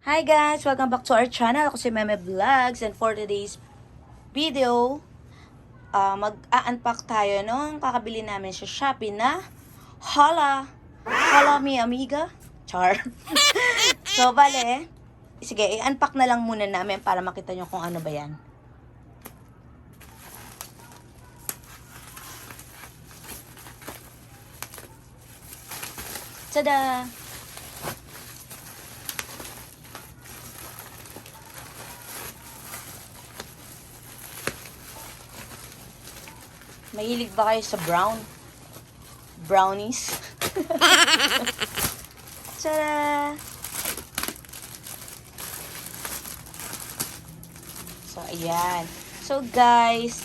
Hi guys! Welcome back to our channel. Ako si Meme Vlogs, and for today's video, mag-a-unpack tayo nung kakabili namin sa Shopee na Hala! Hala mi amiga? Char. So, bale, sige, i-unpack na lang muna namin para makita nyo kung ano ba yan. Tada! Mahilig ba kayo sa brownies? Tada! So, ayan. So, guys,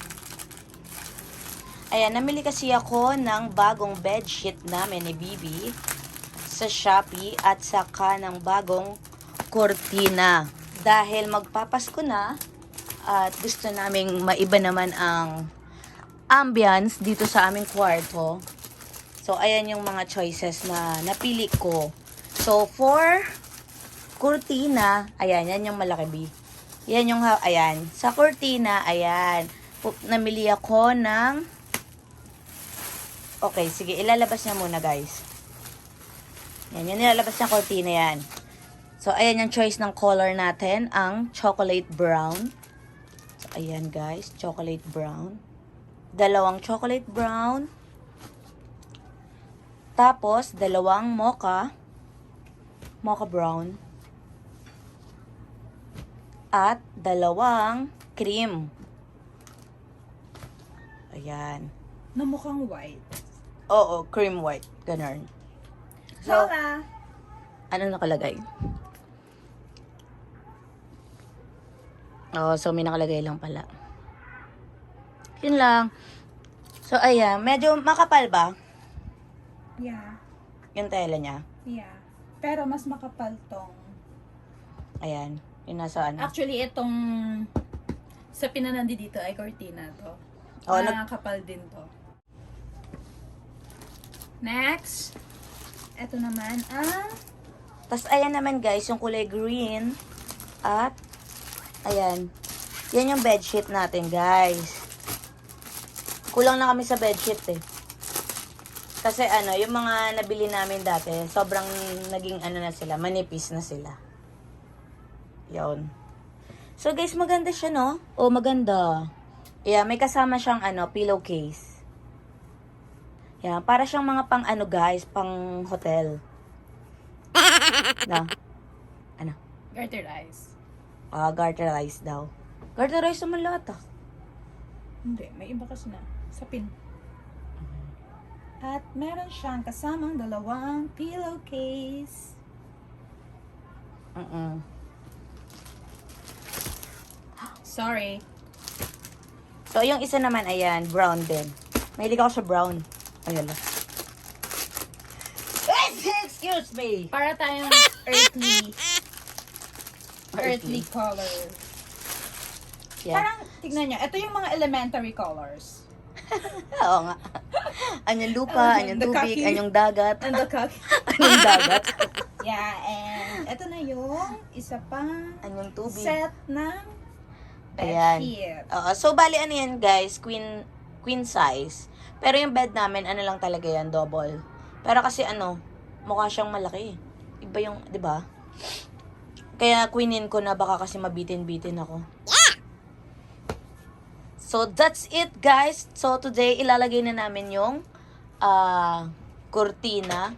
ayan, namili kasi ako ng bagong bedsheet namin ni Bibi sa Shopee at saka ng bagong kortina. Dahil magpapasko na at gusto naming maiba naman ang ambience dito sa aming kwarto. So, ayan yung mga choices na napili ko. So, for kurtina, ayan, yan yung malaki B. Yan yung, ayan. Sa kurtina, ayan. Namili ako ng, okay, sige, ilalabas niya muna, guys. Yan, yung nilalabas niya kurtina yan. So, ayan yung choice ng color natin, ang chocolate brown. So, ayan, guys, chocolate brown. Dalawang chocolate brown. Tapos, dalawang mocha brown. At dalawang cream. Ayan. Na mukhang white. Oo, cream white. Ganun. So, Hala! ano nakalagay? Oo, so may nakalagay lang pala. Yun lang. So, ayan. Medyo makapal ba? Yeah. Yung tela niya. Yeah. Pero mas makapal tong. Ayan. Yung nasa ano. Actually, itong sa pinanandi dito ay cortina to. Oh, Nakakapal din to. Next. Ito naman ang Tapos, ayan naman guys, yung kulay green. At, ayan. Yan yung bedsheet natin, guys. Kulang na kami sa bedsheet eh. Kasi ano, yung mga nabili namin dati, sobrang naging ano na sila, manipis na sila. Yun. So guys, maganda siya, no? Oh, maganda. Yeah, may kasama siyang ano, pillowcase. Yeah, para siyang mga pang ano guys, pang hotel. Na? Ano? garter eyes. Garterize daw. Garterize naman lahat ah. Hindi, may iba kasi na. Sa pin. At meron siyang kasamang dalawang pillowcase. Sorry. So, yung isa naman, ayan, brown din. Mahilig ako sa brown. Ayun lang. Excuse me! Para tayong earthly color. Yeah. Parang, tignan nyo, ito yung mga elementary colors. Oo nga. Anyong lupa, anyong The tubig, khaki. anyong dagat. And the cock. Anyong dagat. Yeah, and ito na yung isa pang Anyong tubig. set ng Ayan. bedsheet. Oo. So, bali ano yan, guys? Queen size. Pero yung bed namin, ano lang talaga yan, double. Pero kasi ano, mukha siyang malaki. Iba yung, di ba? Kaya queenin ko na baka kasi mabitin-bitin ako. So, that's it, guys. So, today, ilalagay na namin yung kurtina